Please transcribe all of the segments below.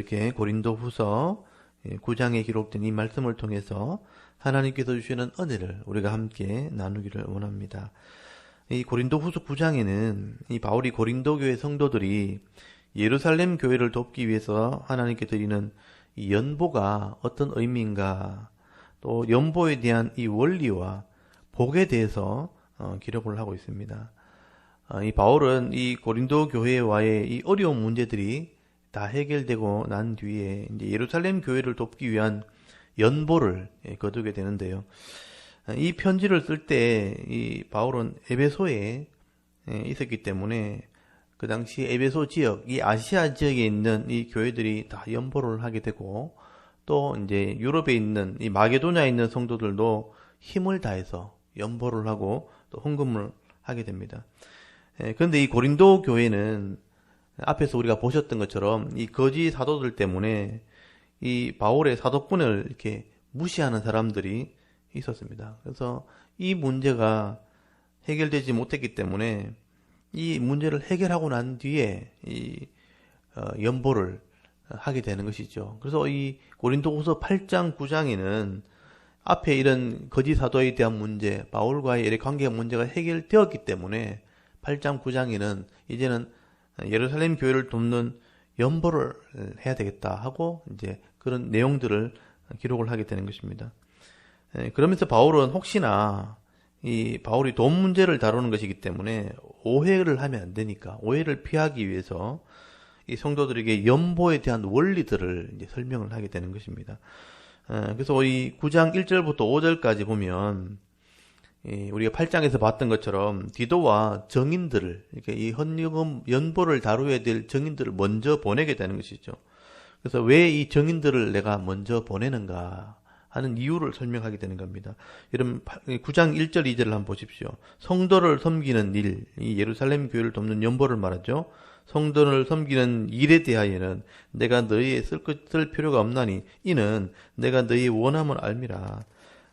이렇게 고린도후서 9장에 기록된 이 말씀을 통해서 하나님께서 주시는 은혜를 우리가 함께 나누기를 원합니다. 이 고린도후서 9장에는 이 바울이 고린도 교회 성도들이 예루살렘 교회를 돕기 위해서 하나님께 드리는 이 연보가 어떤 의미인가, 또 연보에 대한 이 원리와 복에 대해서 기록을 하고 있습니다. 이 바울은 이 고린도 교회와의 이 어려운 문제들이 다 해결되고 난 뒤에 이제 예루살렘 교회를 돕기 위한 연보를 거두게 되는데요. 이 편지를 쓸 때 이 바울은 에베소에 있었기 때문에 그 당시 에베소 지역, 이 아시아 지역에 있는 이 교회들이 다 연보를 하게 되고, 또 이제 유럽에 있는 이 마게도냐에 있는 성도들도 힘을 다해서 연보를 하고 또 헌금을 하게 됩니다. 그런데 이 고린도 교회는 앞에서 우리가 보셨던 것처럼 이 거짓 사도들 때문에 이 바울의 사도권을 이렇게 무시하는 사람들이 있었습니다. 그래서 이 문제가 해결되지 못했기 때문에 이 문제를 해결하고 난 뒤에 이 연보를 하게 되는 것이죠. 그래서 이 고린도후서 8장 9장에는 앞에 이런 거짓 사도에 대한 문제, 바울과의 이런 관계 문제가 해결되었기 때문에 8장 9장에는 이제는 예루살렘 교회를 돕는 연보를 해야 되겠다 하고 이제 그런 내용들을 기록을 하게 되는 것입니다. 그러면서 바울은 혹시나 이 바울이 돈 문제를 다루는 것이기 때문에 오해를 하면 안 되니까 오해를 피하기 위해서 이 성도들에게 연보에 대한 원리들을 이제 설명을 하게 되는 것입니다. 그래서 이 9장 1절부터 5절까지 보면 우리가 8장에서 봤던 것처럼 디도와 정인들을 이렇게 이 헌금 연보를 다루어야 될 정인들을 먼저 보내게 되는 것이죠. 그래서 왜 이 정인들을 내가 먼저 보내는가 하는 이유를 설명하게 되는 겁니다. 여러분 9장 1절 2절을 한번 보십시오. 성도를 섬기는 일, 이 예루살렘 교회를 돕는 연보를 말하죠. 성도를 섬기는 일에 대하여는 내가 너희에 쓸 필요가 없나니 이는 내가 너희의 원함을 알미라.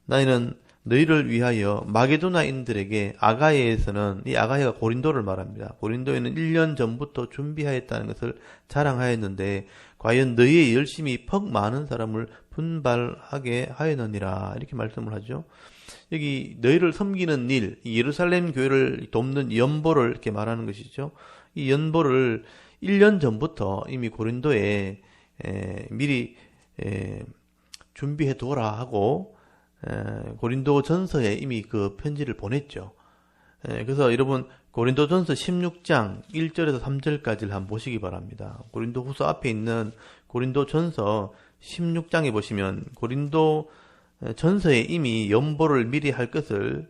나는 너희를 위하여 마게도나인들에게 아가야에서는, 이 아가야가 고린도를 말합니다. 고린도에는 1년 전부터 준비하였다는 것을 자랑하였는데 과연 너희의 열심이 퍽 많은 사람을 분발하게 하였느니라, 이렇게 말씀을 하죠. 여기 너희를 섬기는 일, 이 예루살렘 교회를 돕는 연보를 이렇게 말하는 것이죠. 이 연보를 1년 전부터 이미 고린도에 미리 준비해 두어라 하고 고린도 전서에 이미 그 편지를 보냈죠. 그래서 여러분 고린도 전서 16장 1절에서 3절까지를 한번 보시기 바랍니다. 고린도 후서 앞에 있는 고린도 전서 16장에 보시면 고린도 전서에 이미 연보를 미리 할 것을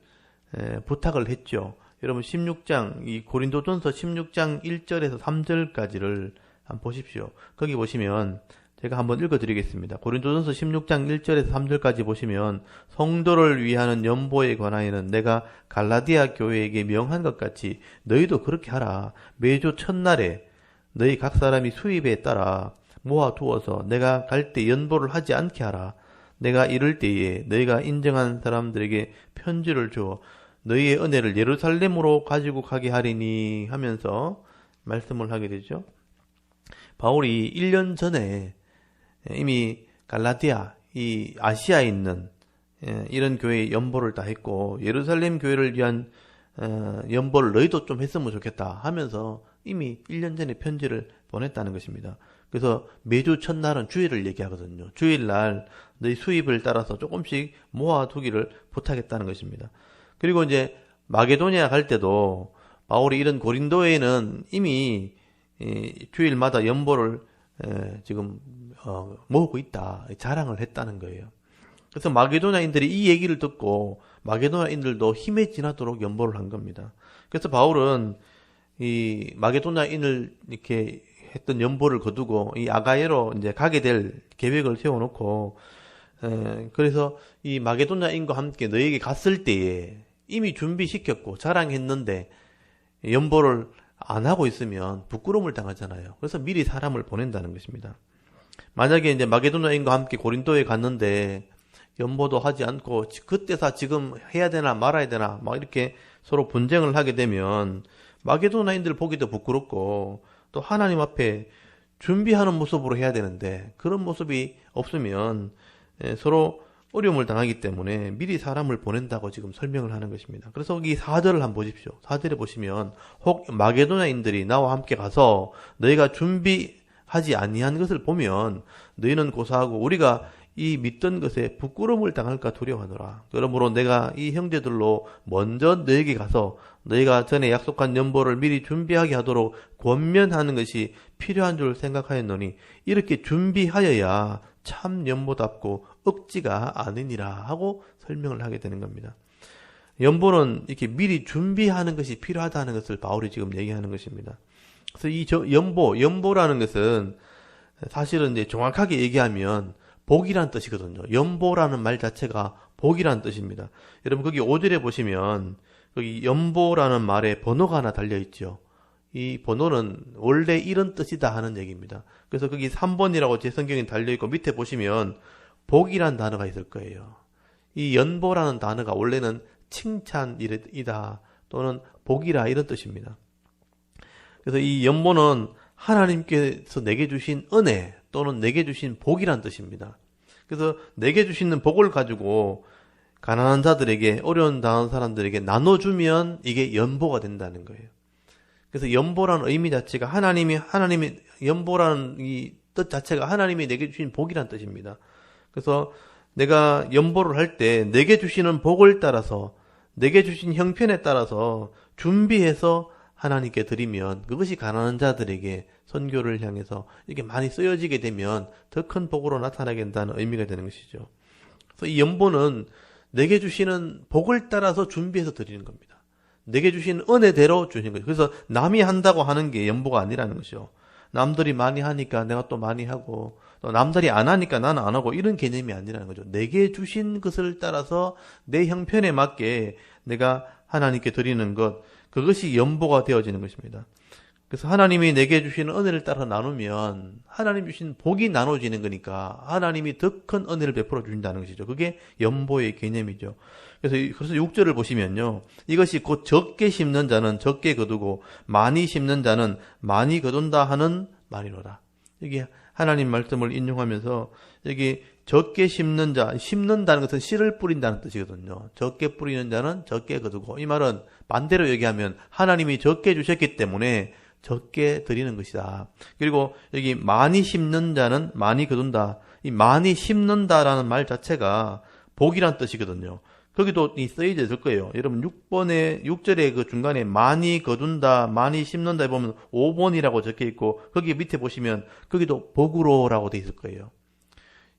부탁을 했죠. 여러분 16장, 이 고린도 전서 16장 1절에서 3절까지를 한번 보십시오. 거기 보시면 제가 한번 읽어드리겠습니다. 고린도전서 16장 1절에서 3절까지 보시면 성도를 위하는 연보에 관하여는 내가 갈라디아 교회에게 명한 것 같이 너희도 그렇게 하라. 매주 첫날에 너희 각 사람이 수입에 따라 모아두어서 내가 갈 때 연보를 하지 않게 하라. 내가 이럴 때에 너희가 인정한 사람들에게 편지를 주어 너희의 은혜를 예루살렘으로 가지고 가게 하리니 하면서 말씀을 하게 되죠. 바울이 1년 전에 이미 갈라디아, 이 아시아에 있는 이런 교회의 연보를 다 했고 예루살렘 교회를 위한 연보를 너희도 좀 했으면 좋겠다 하면서 이미 1년 전에 편지를 보냈다는 것입니다. 그래서 매주 첫날은 주일을 얘기하거든요. 주일날 너희 수입을 따라서 조금씩 모아두기를 부탁했다는 것입니다. 그리고 이제 마게도니아 갈 때도 바울이 이런 고린도에는 이미 주일마다 연보를 지금 모으고 있다, 자랑을 했다는 거예요. 그래서 마게도냐인들이 이 얘기를 듣고 마게도냐인들도 힘에 지나도록 연보를 한 겁니다. 그래서 바울은 이 마게도냐인을 이렇게 했던 연보를 거두고 이 아가야로 이제 가게 될 계획을 세워놓고 그래서 이 마게도냐인과 함께 너에게 갔을 때에 이미 준비시켰고 자랑했는데 연보를 안 하고 있으면 부끄러움을 당하잖아요. 그래서 미리 사람을 보낸다는 것입니다. 만약에 이제 마게도냐인과 함께 고린도에 갔는데 연보도 하지 않고 그때서 지금 해야 되나 말아야 되나 막 이렇게 서로 분쟁을 하게 되면 마게도냐인들 보기도 부끄럽고 또 하나님 앞에 준비하는 모습으로 해야 되는데 그런 모습이 없으면 서로 어려움을 당하기 때문에 미리 사람을 보낸다고 지금 설명을 하는 것입니다. 그래서 여기 4절을 한번 보십시오. 4절에 보시면 혹 마게도냐인들이 나와 함께 가서 너희가 준비하지 아니한 것을 보면 너희는 고사하고 우리가 이 믿던 것에 부끄러움을 당할까 두려워하노라. 그러므로 내가 이 형제들로 먼저 너에게 가서 너희가 전에 약속한 연보를 미리 준비하게 하도록 권면하는 것이 필요한 줄 생각하였노니 이렇게 준비하여야 참 연보답고 억지가 아니니라 하고 설명을 하게 되는 겁니다. 연보는 이렇게 미리 준비하는 것이 필요하다는 것을 바울이 지금 얘기하는 것입니다. 그래서 이 연보라는 것은 사실은 이제 정확하게 얘기하면 복이란 뜻이거든요. 연보라는 말 자체가 복이란 뜻입니다. 여러분 거기 5절에 보시면 거기 연보라는 말에 번호가 하나 달려있죠. 이 번호는 원래 이런 뜻이다 하는 얘기입니다. 그래서 거기 3번이라고 제 성경에 달려있고 밑에 보시면 복이란 단어가 있을 거예요. 이 연보라는 단어가 원래는 칭찬이다 또는 복이라 이런 뜻입니다. 그래서 이 연보는 하나님께서 내게 주신 은혜 또는 내게 주신 복이란 뜻입니다. 그래서 내게 주시는 복을 가지고 가난한 자들에게 어려운 당한 사람들에게 나눠주면 이게 연보가 된다는 거예요. 그래서 연보라는 의미 자체가 하나님이 연보라는 이 뜻 자체가 하나님이 내게 주신 복이란 뜻입니다. 그래서 내가 연보를 할 때 내게 주시는 복을 따라서 내게 주신 형편에 따라서 준비해서 하나님께 드리면 그것이 가난한 자들에게 선교를 향해서 이렇게 많이 쓰여지게 되면 더 큰 복으로 나타나게 된다는 의미가 되는 것이죠. 그래서 이 연보는 내게 주시는 복을 따라서 준비해서 드리는 겁니다. 내게 주신 은혜대로 주시는 거죠. 그래서 남이 한다고 하는 게 연보가 아니라는 것이죠. 남들이 많이 하니까 내가 또 많이 하고 또 남들이 안 하니까 나는 안 하고 이런 개념이 아니라는 거죠. 내게 주신 것을 따라서 내 형편에 맞게 내가 하나님께 드리는 것, 그것이 연보가 되어지는 것입니다. 그래서 하나님이 내게 주시는 은혜를 따라 나누면 하나님 주신 복이 나눠지는 거니까 하나님이 더 큰 은혜를 베풀어 주신다는 것이죠. 그게 연보의 개념이죠. 그래서 6절을 보시면요. 이것이 곧 적게 심는 자는 적게 거두고 많이 심는 자는 많이 거둔다 하는 말이로다. 여기 하나님 말씀을 인용하면서 여기 적게 심는 자, 심는다는 것은 씨를 뿌린다는 뜻이거든요. 적게 뿌리는 자는 적게 거두고, 이 말은 반대로 얘기하면 하나님이 적게 주셨기 때문에 적게 드리는 것이다. 그리고 여기 많이 심는 자는 많이 거둔다. 이 많이 심는다라는 말 자체가 복이란 뜻이거든요. 거기도 쓰여져 있을 거예요. 여러분 6절에 그 중간에 많이 거둔다, 많이 심는다에 보면 5번이라고 적혀 있고 거기 밑에 보시면 거기도 복으로라고 돼 있을 거예요.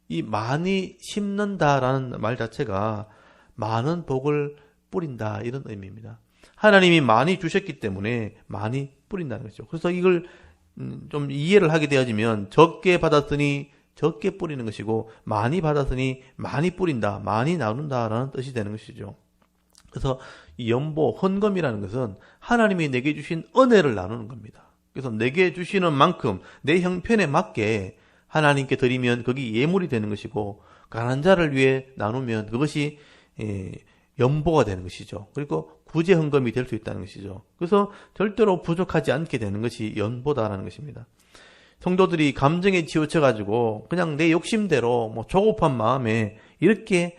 이 많이 심는다라는 말 자체가 많은 복을 뿌린다 이런 의미입니다. 하나님이 많이 주셨기 때문에 많이 뿌린다는 거죠. 그래서 이걸 좀 이해를 하게 되어지면 적게 받았으니 적게 뿌리는 것이고 많이 받았으니 많이 뿌린다, 많이 나눈다라는 뜻이 되는 것이죠. 그래서 이 연보, 헌금이라는 것은 하나님이 내게 주신 은혜를 나누는 겁니다. 그래서 내게 주시는 만큼 내 형편에 맞게 하나님께 드리면 거기 예물이 되는 것이고 가난한 자를 위해 나누면 그것이 연보가 되는 것이죠. 그리고 구제 헌금이 될 수 있다는 것이죠. 그래서 절대로 부족하지 않게 되는 것이 연보다라는 것입니다. 성도들이 감정에 치우쳐가지고 그냥 내 욕심대로 조급한 마음에 이렇게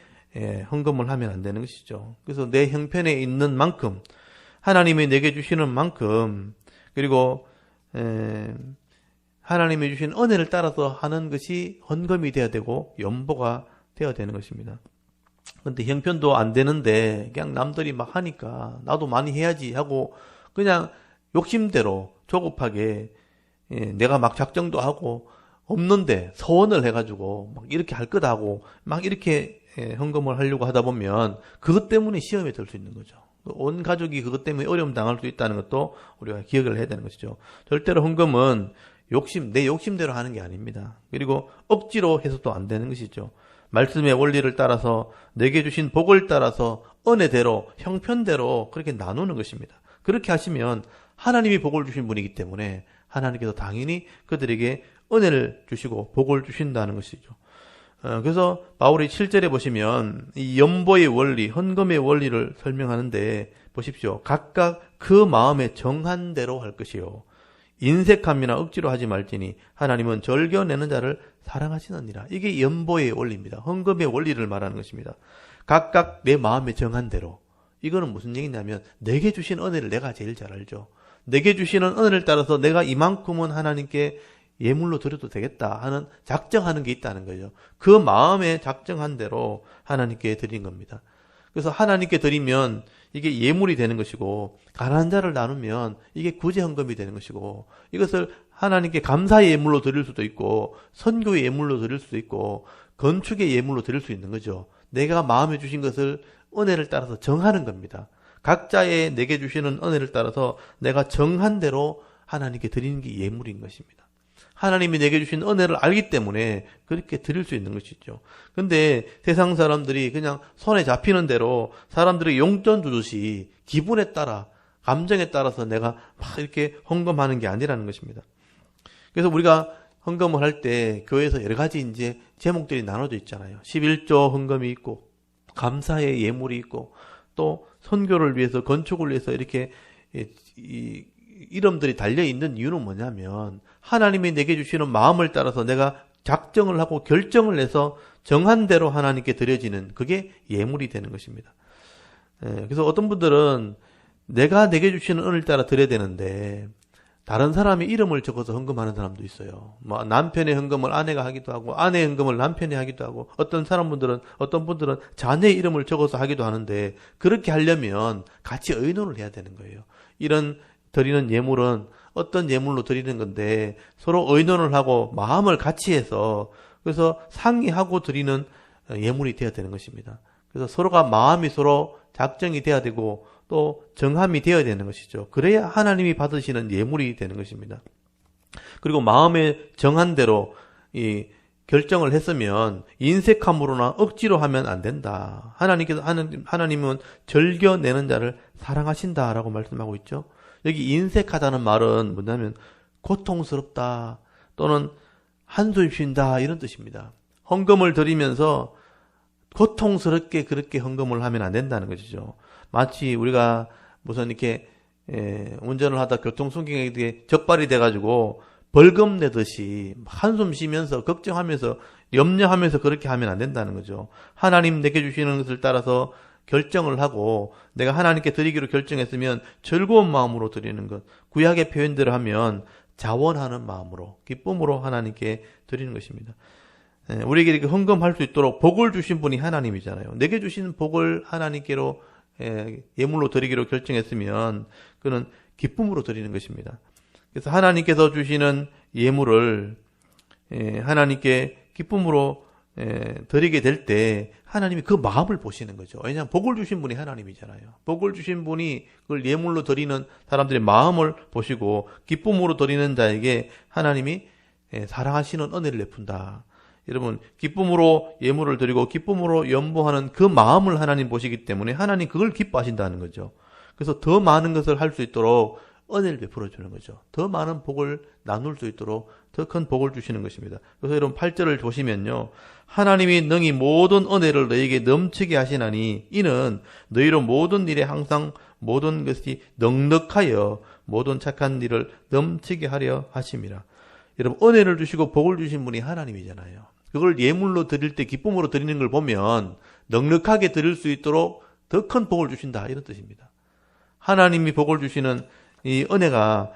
헌금을 하면 안 되는 것이죠. 그래서 내 형편에 있는 만큼 하나님이 내게 주시는 만큼 그리고 하나님이 주신 은혜를 따라서 하는 것이 헌금이 되어야 되고 연보가 되어야 되는 것입니다. 근데 형편도 안 되는데 그냥 남들이 막 하니까 나도 많이 해야지 하고 그냥 욕심대로 조급하게 내가 막 작정도 하고 없는데 서원을 해가지고 막 이렇게 할 거다고 막 이렇게 헌금을 하려고 하다 보면 그것 때문에 시험에 들 수 있는 거죠. 온 가족이 그것 때문에 어려움 당할 수 있다는 것도 우리가 기억을 해야 되는 것이죠. 절대로 헌금은 내 욕심대로 하는 게 아닙니다. 그리고 억지로 해서도 안 되는 것이죠. 말씀의 원리를 따라서 내게 주신 복을 따라서 은혜대로 형편대로 그렇게 나누는 것입니다. 그렇게 하시면 하나님이 복을 주신 분이기 때문에 하나님께서 당연히 그들에게 은혜를 주시고 복을 주신다는 것이죠. 그래서 바울이 7절에 보시면 이 연보의 원리, 헌금의 원리를 설명하는데 보십시오. 각각 그 마음에 정한 대로 할 것이요. 인색함이나 억지로 하지 말지니 하나님은 절겨내는 자를 사랑하시느니라. 이게 연보의 원리입니다. 헌금의 원리를 말하는 것입니다. 각각 내 마음에 정한 대로. 이거는 무슨 얘기냐면 내게 주신 은혜를 내가 제일 잘 알죠. 내게 주시는 은혜를 따라서 내가 이만큼은 하나님께 예물로 드려도 되겠다 하는 작정하는 게 있다는 거죠. 그 마음에 작정한 대로 하나님께 드린 겁니다. 그래서 하나님께 드리면 이게 예물이 되는 것이고, 가난한 자를 나누면 이게 구제 헌금이 되는 것이고, 이것을 하나님께 감사의 예물로 드릴 수도 있고, 선교의 예물로 드릴 수도 있고, 건축의 예물로 드릴 수 있는 거죠. 내가 마음에 주신 것을 은혜를 따라서 정하는 겁니다. 각자의 내게 주시는 은혜를 따라서 내가 정한 대로 하나님께 드리는 게 예물인 것입니다. 하나님이 내게 주신 은혜를 알기 때문에 그렇게 드릴 수 있는 것이죠. 근데 세상 사람들이 그냥 손에 잡히는 대로 사람들이 용돈 주듯이 기분에 따라, 감정에 따라서 내가 막 이렇게 헌금하는 게 아니라는 것입니다. 그래서 우리가 헌금을 할 때 교회에서 여러 가지 이제 제목들이 나눠져 있잖아요. 11조 헌금이 있고, 감사의 예물이 있고, 또 선교를 위해서, 건축을 위해서 이렇게 이름들이 달려있는 이유는 뭐냐면 하나님이 내게 주시는 마음을 따라서 내가 작정을 하고 결정을 해서 정한 대로 하나님께 드려지는 그게 예물이 되는 것입니다. 그래서 어떤 분들은 내가 내게 주시는 은혜를 따라 드려야 되는데 다른 사람의 이름을 적어서 헌금하는 사람도 있어요. 뭐 남편의 헌금을 아내가 하기도 하고 아내의 헌금을 남편이 하기도 하고 어떤 분들은 자녀의 이름을 적어서 하기도 하는데 그렇게 하려면 같이 의논을 해야 되는 거예요. 이런 드리는 예물은 어떤 예물로 드리는 건데 서로 의논을 하고 마음을 같이 해서 그래서 상의하고 드리는 예물이 되어야 되는 것입니다. 그래서 서로가 마음이 서로 작정이 돼야 되고 또 정함이 되어야 되는 것이죠. 그래야 하나님이 받으시는 예물이 되는 것입니다. 그리고 마음에 정한 대로 이 결정을 했으면 인색함으로나 억지로 하면 안 된다. 하나님은 절겨내는 자를 사랑하신다라고 말씀하고 있죠. 여기 인색하다는 말은 뭐냐면 고통스럽다 또는 한숨 쉰다 이런 뜻입니다. 헌금을 드리면서 고통스럽게 그렇게 헌금을 하면 안 된다는 것이죠. 마치 우리가 무슨 이렇게 운전을 하다 교통수행에 적발이 돼가지고 벌금 내듯이 한숨 쉬면서 걱정하면서 염려하면서 그렇게 하면 안 된다는 거죠. 하나님 내게 주시는 것을 따라서 결정을 하고 내가 하나님께 드리기로 결정했으면 즐거운 마음으로 드리는 것, 구약의 표현대로 하면 자원하는 마음으로 기쁨으로 하나님께 드리는 것입니다. 우리에게 이렇게 헌금할 수 있도록 복을 주신 분이 하나님이잖아요. 내게 주신 복을 하나님께로 예물로 드리기로 결정했으면 그는 기쁨으로 드리는 것입니다. 그래서 하나님께서 주시는 예물을 하나님께 기쁨으로 드리게 될 때 하나님이 그 마음을 보시는 거죠. 왜냐하면 복을 주신 분이 하나님이잖아요. 복을 주신 분이 그걸 예물로 드리는 사람들의 마음을 보시고 기쁨으로 드리는 자에게 하나님이 사랑하시는 은혜를 베푼다. 여러분 기쁨으로 예물을 드리고 기쁨으로 연보하는 그 마음을 하나님 보시기 때문에 하나님 그걸 기뻐하신다는 거죠. 그래서 더 많은 것을 할 수 있도록 은혜를 베풀어 주는 거죠. 더 많은 복을 나눌 수 있도록 더 큰 복을 주시는 것입니다. 그래서 여러분 8절을 보시면요. 하나님이 능히 모든 은혜를 너희에게 넘치게 하시나니 이는 너희로 모든 일에 항상 모든 것이 넉넉하여 모든 착한 일을 넘치게 하려 하심이라. 여러분 은혜를 주시고 복을 주신 분이 하나님이잖아요. 그걸 예물로 드릴 때 기쁨으로 드리는 걸 보면 넉넉하게 드릴 수 있도록 더 큰 복을 주신다 이런 뜻입니다. 하나님이 복을 주시는 이 은혜가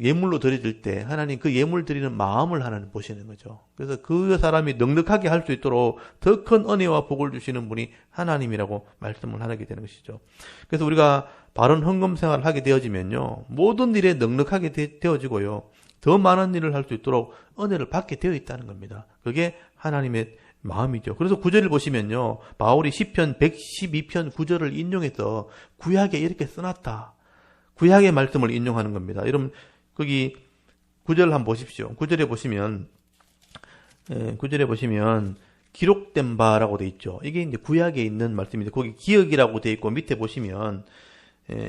예물로 드려질 때 하나님 그 예물 드리는 마음을 하나님 보시는 거죠. 그래서 그 사람이 넉넉하게 할 수 있도록 더 큰 은혜와 복을 주시는 분이 하나님이라고 말씀을 하게 되는 것이죠. 그래서 우리가 바른 헌금 생활을 하게 되어지면요. 모든 일에 넉넉하게 되어지고요. 더 많은 일을 할 수 있도록 은혜를 받게 되어 있다는 겁니다. 그게 하나님의 마음이죠. 그래서 9절을 보시면요. 바울이 시편 112편 9절을 인용해서 구약에 이렇게 써놨다. 구약의 말씀을 인용하는 겁니다. 여러분 거기 9절 한번 보십시오. 9절에 보시면 기록된 바라고 돼 있죠. 이게 이제 구약에 있는 말씀인데 거기 기억이라고 돼 있고 밑에 보시면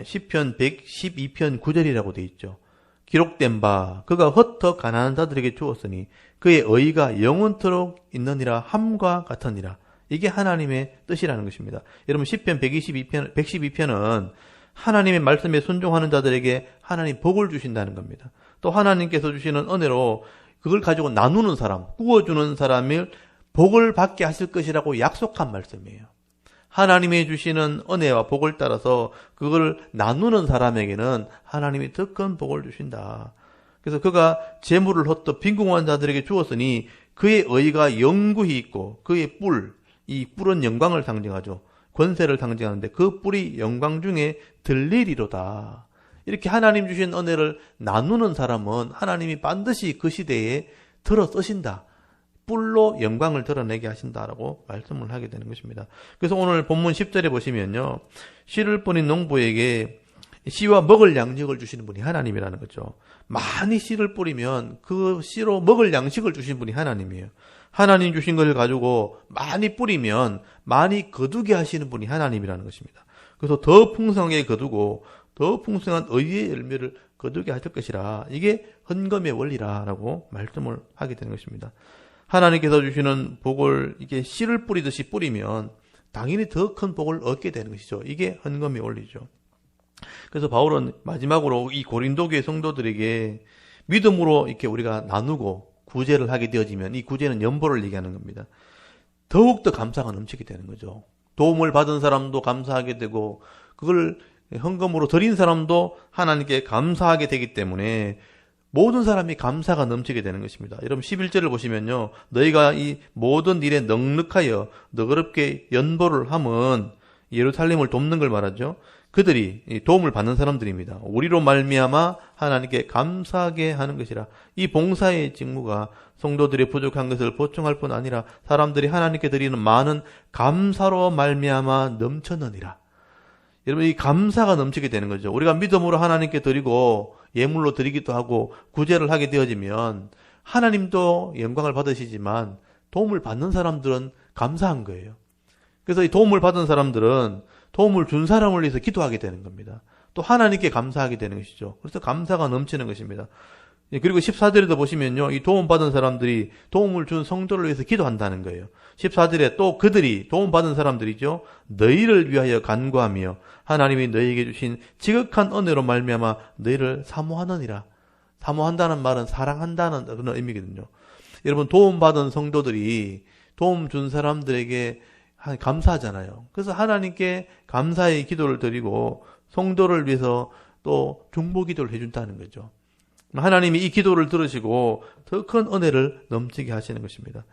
시편 112편 9절이라고 돼 있죠. 기록된 바 그가 흩어 가난한 자들에게 주었으니 그의 의가 영원토록 있느니라 함과 같으니라. 이게 하나님의 뜻이라는 것입니다. 여러분 시편 112편은 하나님의 말씀에 순종하는 자들에게 하나님 복을 주신다는 겁니다. 또 하나님께서 주시는 은혜로 그걸 가지고 나누는 사람, 구워주는 사람을 복을 받게 하실 것이라고 약속한 말씀이에요. 하나님이 주시는 은혜와 복을 따라서 그걸 나누는 사람에게는 하나님이 더 큰 복을 주신다. 그래서 그가 재물을 헛되이 빈궁한 자들에게 주었으니 그의 의가 영구히 있고 그의 이 뿔은 영광을 상징하죠. 권세를 상징하는데 그 뿔이 영광 중에 들리리로다. 이렇게 하나님 주신 은혜를 나누는 사람은 하나님이 반드시 그 시대에 들어 쓰신다. 뿔로 영광을 드러내게 하신다라고 말씀을 하게 되는 것입니다. 그래서 오늘 본문 10절에 보시면요. 씨를 뿌린 농부에게 씨와 먹을 양식을 주시는 분이 하나님이라는 거죠. 많이 씨를 뿌리면 그 씨로 먹을 양식을 주신 분이 하나님이에요. 하나님 주신 것을 가지고 많이 뿌리면 많이 거두게 하시는 분이 하나님이라는 것입니다. 그래서 더 풍성하게 거두고 더 풍성한 의의 열매를 거두게 하실 것이라. 이게 헌금의 원리라라고 말씀을 하게 되는 것입니다. 하나님께서 주시는 복을 이게 씨를 뿌리듯이 뿌리면 당연히 더 큰 복을 얻게 되는 것이죠. 이게 헌금의 원리죠. 그래서 바울은 마지막으로 이 고린도 교회 성도들에게 믿음으로 이렇게 우리가 나누고 구제를 하게 되어지면 이 구제는 연보를 얘기하는 겁니다. 더욱더 감사가 넘치게 되는 거죠. 도움을 받은 사람도 감사하게 되고 그걸 헌금으로 드린 사람도 하나님께 감사하게 되기 때문에 모든 사람이 감사가 넘치게 되는 것입니다. 여러분 11절을 보시면요. 너희가 이 모든 일에 넉넉하여 너그럽게 연보를 함은 예루살렘을 돕는 걸 말하죠. 그들이 도움을 받는 사람들입니다. 우리로 말미암아 하나님께 감사하게 하는 것이라. 이 봉사의 직무가 성도들의 부족한 것을 보충할 뿐 아니라 사람들이 하나님께 드리는 많은 감사로 말미암아 넘쳐느니라. 여러분 이 감사가 넘치게 되는 거죠. 우리가 믿음으로 하나님께 드리고 예물로 드리기도 하고 구제를 하게 되어지면 하나님도 영광을 받으시지만 도움을 받는 사람들은 감사한 거예요. 그래서 이 도움을 받은 사람들은 도움을 준 사람을 위해서 기도하게 되는 겁니다. 또 하나님께 감사하게 되는 것이죠. 그래서 감사가 넘치는 것입니다. 그리고 14절에도 보시면요. 이 도움받은 사람들이 도움을 준 성도를 위해서 기도한다는 거예요. 14절에 또 그들이 도움받은 사람들이죠. 너희를 위하여 간구하며 하나님이 너희에게 주신 지극한 은혜로 말미암아 너희를 사모하느니라. 사모한다는 말은 사랑한다는 그런 의미거든요. 여러분 도움받은 성도들이 도움 준 사람들에게 감사하잖아요. 그래서 하나님께 감사의 기도를 드리고 성도를 위해서 또 중보 기도를 해준다는 거죠. 하나님이 이 기도를 들으시고 더 큰 은혜를 넘치게 하시는 것입니다.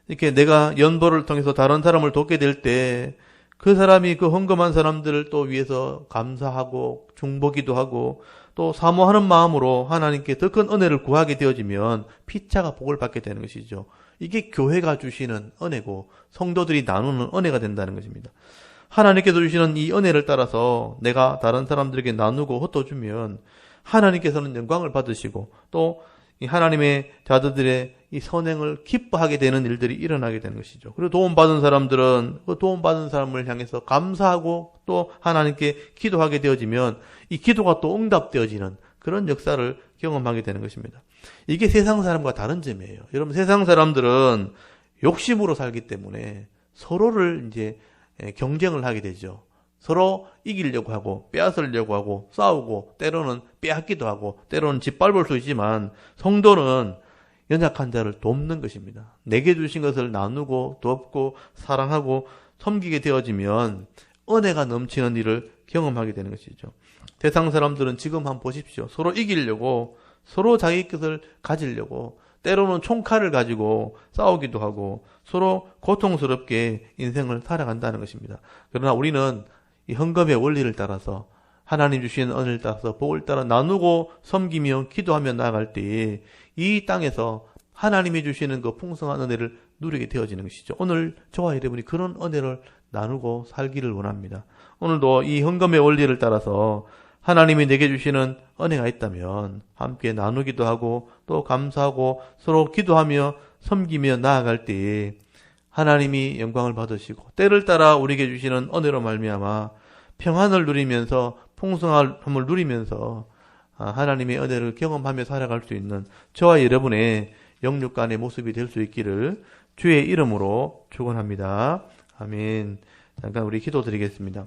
이렇게 내가 연보를 통해서 다른 사람을 돕게 될 때 그 사람이 그 헌금한 사람들을 또 위해서 감사하고 중보기도 하고 또 사모하는 마음으로 하나님께 더 큰 은혜를 구하게 되어지면 피차가 복을 받게 되는 것이죠. 이게 교회가 주시는 은혜고 성도들이 나누는 은혜가 된다는 것입니다. 하나님께서 주시는 이 은혜를 따라서 내가 다른 사람들에게 나누고 흩어주면 하나님께서는 영광을 받으시고 또 이 하나님의 자들의 이 선행을 기뻐하게 되는 일들이 일어나게 되는 것이죠. 그리고 도움받은 사람들은 그 도움받은 사람을 향해서 감사하고 또 하나님께 기도하게 되어지면 이 기도가 또 응답되어지는 그런 역사를 경험하게 되는 것입니다. 이게 세상 사람과 다른 점이에요. 여러분 세상 사람들은 욕심으로 살기 때문에 서로를 이제 경쟁을 하게 되죠. 서로 이기려고 하고 빼앗으려고 하고 싸우고 때로는 빼앗기도 하고 때로는 짓밟을 수 있지만 성도는 연약한 자를 돕는 것입니다. 내게 주신 것을 나누고 돕고 사랑하고 섬기게 되어지면 은혜가 넘치는 일을 경험하게 되는 것이죠. 세상 사람들은 지금 한번 보십시오. 서로 이기려고 서로 자기 것을 가지려고 때로는 총칼을 가지고 싸우기도 하고 서로 고통스럽게 인생을 살아간다는 것입니다. 그러나 우리는 이 헌금의 원리를 따라서 하나님 주신 은혜를 따라서 복을 따라 나누고 섬기며 기도하며 나아갈 때에 이 땅에서 하나님이 주시는 그 풍성한 은혜를 누리게 되어지는 것이죠. 오늘 저와 여러분이 그런 은혜를 나누고 살기를 원합니다. 오늘도 이 헌금의 원리를 따라서 하나님이 내게 주시는 은혜가 있다면 함께 나누기도 하고 또 감사하고 서로 기도하며 섬기며 나아갈 때에 하나님이 영광을 받으시고 때를 따라 우리에게 주시는 은혜로 말미암아 평안을 누리면서 풍성함을 누리면서 하나님의 은혜를 경험하며 살아갈 수 있는 저와 여러분의 영육간의 모습이 될 수 있기를 주의 이름으로 축원합니다. 아멘. 잠깐 우리 기도드리겠습니다.